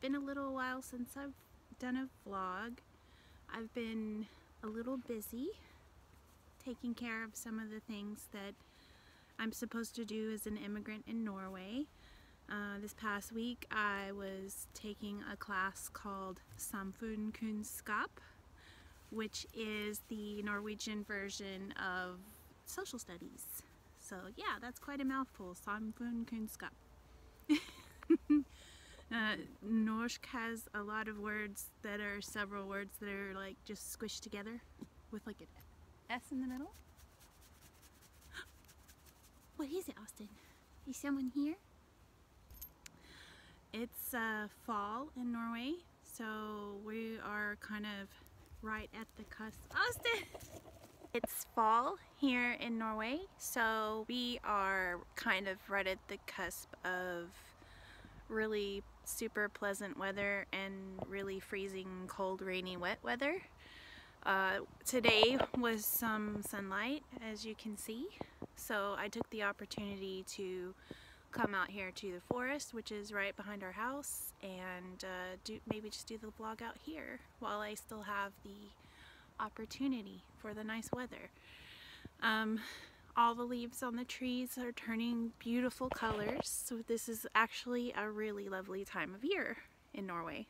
been a little while since I've done a vlog. I've been a little busy taking care of some of the things that I'm supposed to do as an immigrant in Norway. This past week I was taking a class called Samfunnskunnskap, which is the Norwegian version of social studies. So yeah, that's quite a mouthful, Samfunnskunnskap. Norsk has a lot of words that are several words that are like just squished together with like an S in the middle. What is it, Austin? Is someone here? It's fall in Norway, so we are kind of right at the cusp. Austin! It's fall here in Norway, so we are kind of right at the cusp of really super pleasant weather and really freezing cold, rainy, wet weather. Today was some sunlight, as you can see, so I took the opportunity to come out here to the forest, which is right behind our house, and maybe just do the vlog out here while I still have the opportunity for the nice weather. All the leaves on the trees are turning beautiful colors, so this is actually a really lovely time of year in Norway.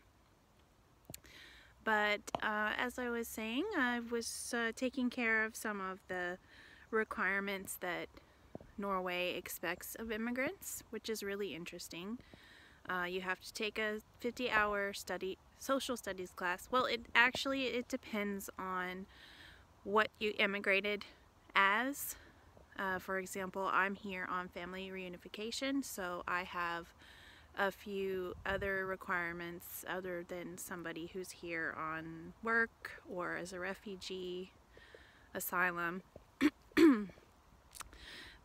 But as I was saying, I was taking care of some of the requirements that Norway expects of immigrants, which is really interesting. You have to take a 50-hour social studies class. Well, it depends on what you immigrated as. For example, I'm here on family reunification, so I have a few other requirements other than somebody who's here on work or as a refugee, asylum.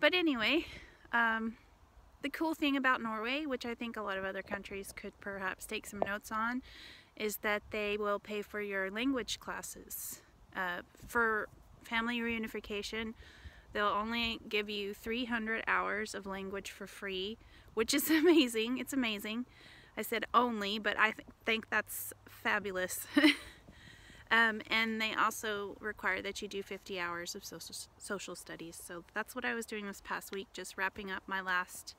But anyway, the cool thing about Norway, which I think a lot of other countries could perhaps take some notes on, is that they will pay for your language classes. For family reunification, they'll only give you 300 hours of language for free, which is amazing. It's amazing. I said only, but I think that's fabulous. And they also require that you do 50 hours of social studies. So that's what I was doing this past week, just wrapping up my last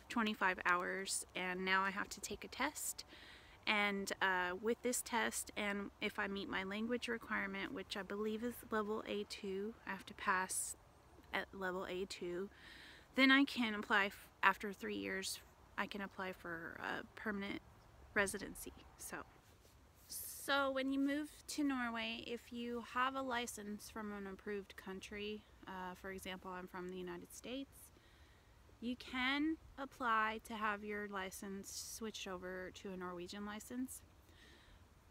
25 hours, and now I have to take a test. And with this test, and if I meet my language requirement, which I believe is level A2, I have to pass at level A2, then I can apply after 3 years. I can apply for a permanent residency. So when you move to Norway, if you have a license from an approved country, for example, I'm from the United States, you can apply to have your license switched over to a Norwegian license.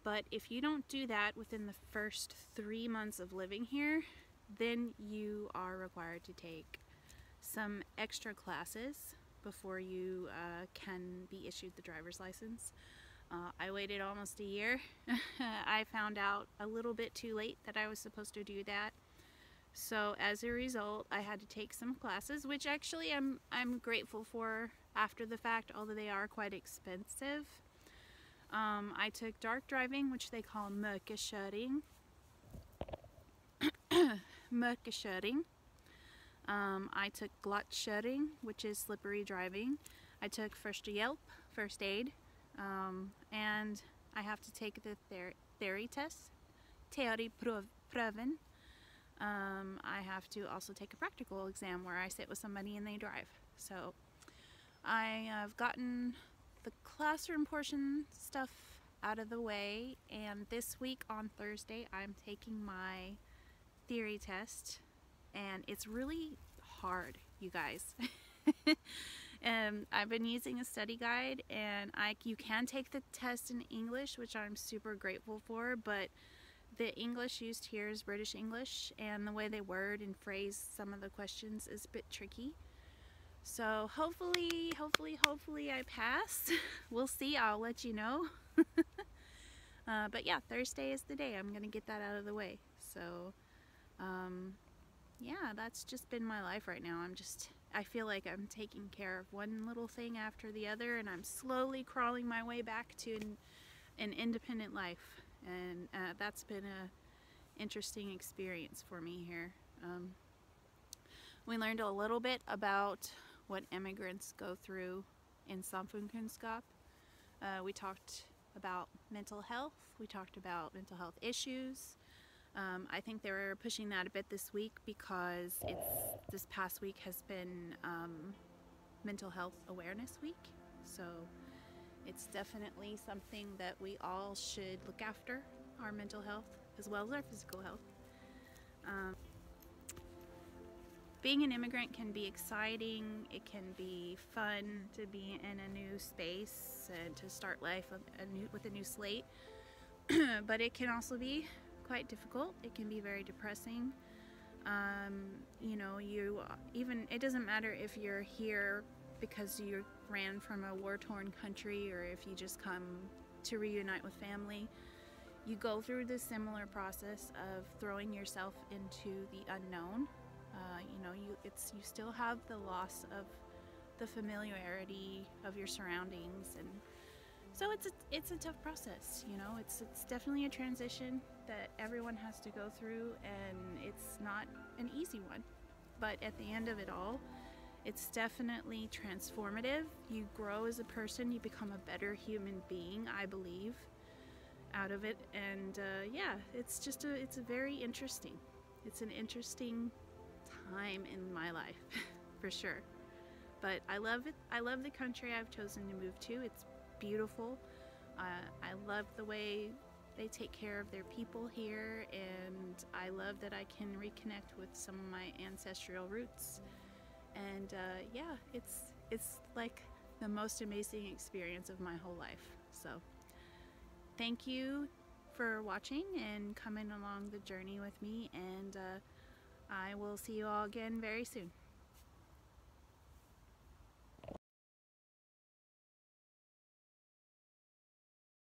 But if you don't do that within the first 3 months of living here, then you are required to take some extra classes before you can be issued the driver's license. I waited almost a year. I found out a little bit too late that I was supposed to do that. So as a result, I had to take some classes, which actually I'm grateful for after the fact, although they are quite expensive. I took dark driving, which they call mørkekjøring. Mørkekjøring. I took glattkjøring, which is slippery driving. I took førstehjelp, first aid, and I have to take the theory test, teoriprøven. I have to also take a practical exam where I sit with somebody and they drive. So I have gotten the classroom portion stuff out of the way, and this week on Thursday I'm taking my theory test, and it's really hard, you guys. I've been using a study guide, and you can take the test in English, which I'm super grateful for, but the English used here is British English, and the way they word and phrase some of the questions is a bit tricky. So hopefully I pass. We'll see, I'll let you know. But yeah, Thursday is the day. I'm gonna get that out of the way. So yeah, that's just been my life right now. I'm just I feel like I'm taking care of one little thing after the other, and I'm slowly crawling my way back to an independent life. And that's been a interesting experience for me here. We learned a little bit about what immigrants go through in Samfunnskunnskap. We talked about mental health. We talked about mental health issues. I think they were pushing that a bit this week because this past week has been Mental Health Awareness Week. So it's definitely something that we all should look after, our mental health as well as our physical health. Being an immigrant can be exciting. It can be fun to be in a new space and to start life with a new slate. But it can also be quite difficult. It can be very depressing. You know, it doesn't matter if you're here because you ran from a war-torn country or if you just come to reunite with family. You go through this similar process of throwing yourself into the unknown. You know, you still have the loss of the familiarity of your surroundings, and so it's a tough process. You know, it's definitely a transition that everyone has to go through, and it's not an easy one. But at the end of it all, it's definitely transformative. You grow as a person. You become a better human being, I believe, out of it. And yeah, it's very interesting. It's an interesting time in my life for sure, but I love it. I love the country I've chosen to move to. It's beautiful. I love the way they take care of their people here, and I love that I can reconnect with some of my ancestral roots. And yeah, it's like the most amazing experience of my whole life. So thank you for watching and coming along the journey with me, and I will see you all again very soon.